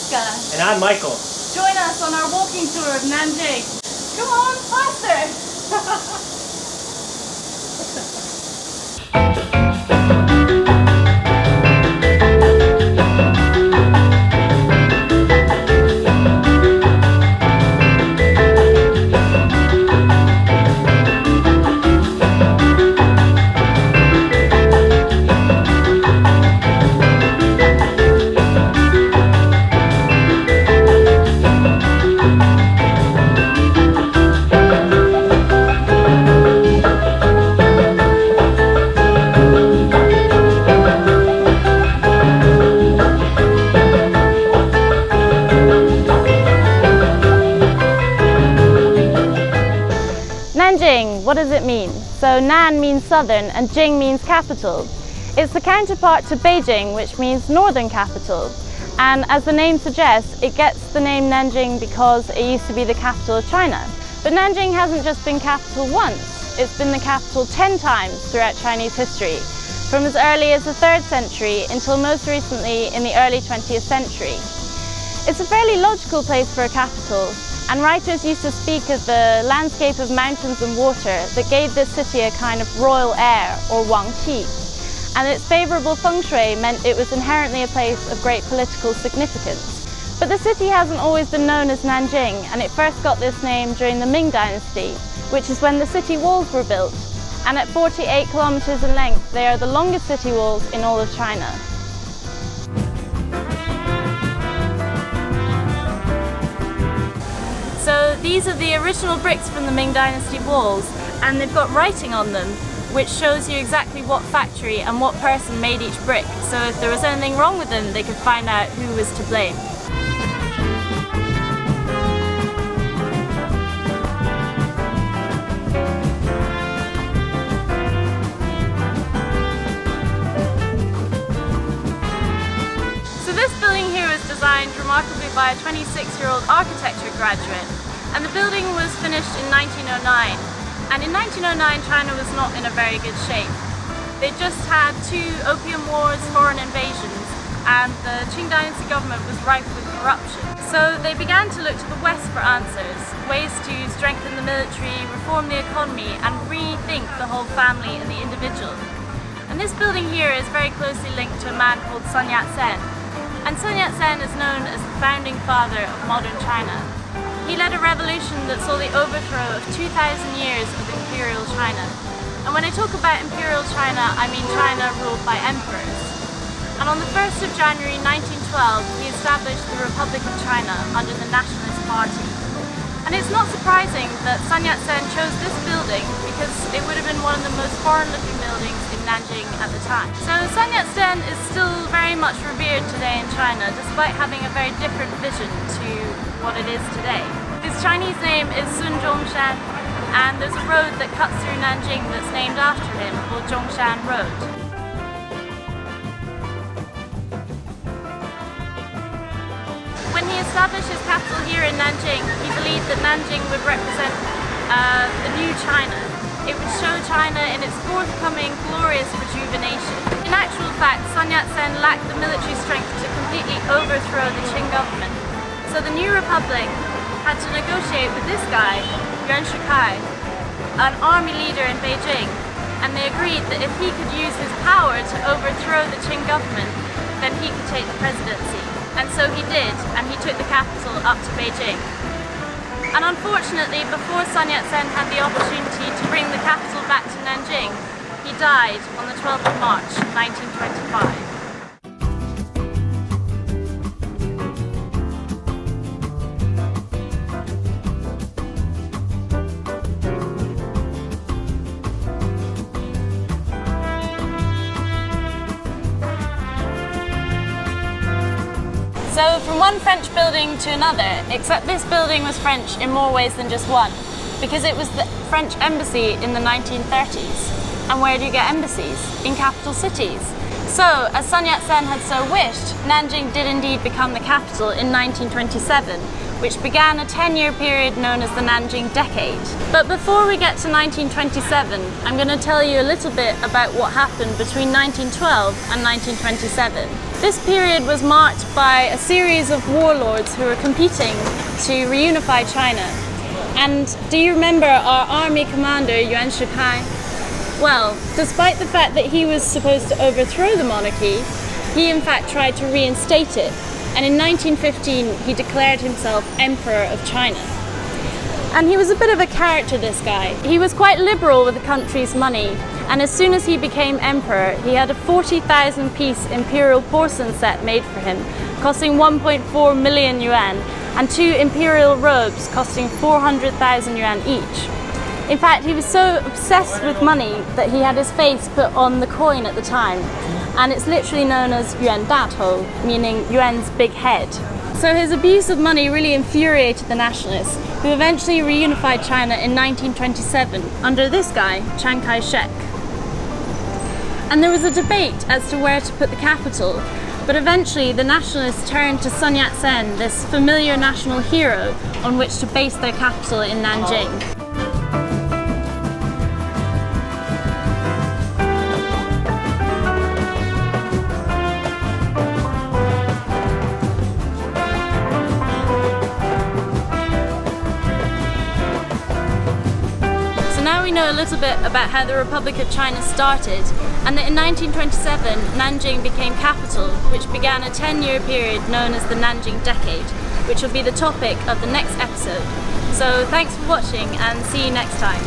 Francesca. And I'm Michael. Join us on our walking tour of Nanjing. Come on, faster! Nanjing, what does it mean? So Nan means southern and Jing means capital. It's the counterpart to Beijing, which means northern capital. And as the name suggests, it gets the name Nanjing because it used to be the capital of China. But Nanjing hasn't just been capital once, it's been the capital 10 times throughout Chinese history, from as early as the 3rd century until most recently in the early 20th century. It's a fairly logical place for a capital, and writers used to speak of the landscape of mountains and water that gave this city a kind of royal air, or wang qi. And its favourable feng shui meant it was inherently a place of great political significance. But the city hasn't always been known as Nanjing, and it first got this name during the Ming Dynasty, which is when the city walls were built. And at 48 kilometres in length, they are the longest city walls in all of China. So these are the original bricks from the Ming Dynasty walls, and they've got writing on them which shows you exactly what factory and what person made each brick. So if there was anything wrong with them, they could find out who was to blame. So this building here was designed remarkably by a 26-year-old architecture graduate, and the building was finished in 1909. And in 1909, China was not in a very good shape. They just had 2 opium wars, foreign invasions, and the Qing Dynasty government was rife with corruption. So they began to look to the West for answers, ways to strengthen the military, reform the economy, and rethink the whole family and the individual. And this building here is very closely linked to a man called Sun Yat-sen. And Sun Yat-sen is known as the founding father of modern China. He led a revolution that saw the overthrow of 2,000 years of imperial China. And when I talk about imperial China, I mean China ruled by emperors. And on the 1st of January 1912, he established the Republic of China under the Nationalist Party. And it's not surprising that Sun Yat-sen chose this building because it would have been one of the most foreign-looking buildings in Nanjing at the time. So Sun Yat-sen is still very much revered today in China, despite having a very different vision to what it is today. His Chinese name is Sun Zhongshan, and there's a road that cuts through Nanjing that's named after him, called Zhongshan Road. When he established his capital here in Nanjing, he believed that Nanjing would represent the new China. It would show China in its forthcoming glorious rejuvenation. In actual fact, Sun Yat-sen lacked the military strength to completely overthrow the Qing government. So the new republic had to negotiate with this guy, Yuan Shikai, an army leader in Beijing, and they agreed that if he could use his power to overthrow the Qing government, then he could take the presidency. And so he did, and he took the capital up to Beijing. And unfortunately, before Sun Yat-sen had the opportunity to bring the capital back to Nanjing, he died on the 12th of March, 1925. So from one French building to another, except this building was French in more ways than just one, because it was the French embassy in the 1930s. And where do you get embassies? In capital cities. So, as Sun Yat-sen had so wished, Nanjing did indeed become the capital in 1927, which began a 10-year period known as the Nanjing Decade. But before we get to 1927, I'm going to tell you a little bit about what happened between 1912 and 1927. This period was marked by a series of warlords who were competing to reunify China. And do you remember our army commander Yuan Shikai? Well, despite the fact that he was supposed to overthrow the monarchy, he in fact tried to reinstate it. And in 1915 he declared himself Emperor of China. And he was a bit of a character, this guy. He was quite liberal with the country's money, and as soon as he became emperor, he had a 40,000-piece imperial porcelain set made for him, costing 1.4 million yuan, and 2 imperial robes costing 400,000 yuan each. In fact, he was so obsessed with money that he had his face put on the coin at the time, and it's literally known as Yuan Datou, meaning Yuan's big head. So his abuse of money really infuriated the nationalists, who eventually reunified China in 1927 under this guy, Kai-shek. And there was a debate as to where to put the capital, but eventually the nationalists turned to Sun Yat-sen, this familiar national hero, on which to base their capital in Nanjing. Now we know a little bit about how the Republic of China started, and that in 1927 Nanjing became capital, which began a 10-year period known as the Nanjing Decade, which will be the topic of the next episode. So thanks for watching and see you next time.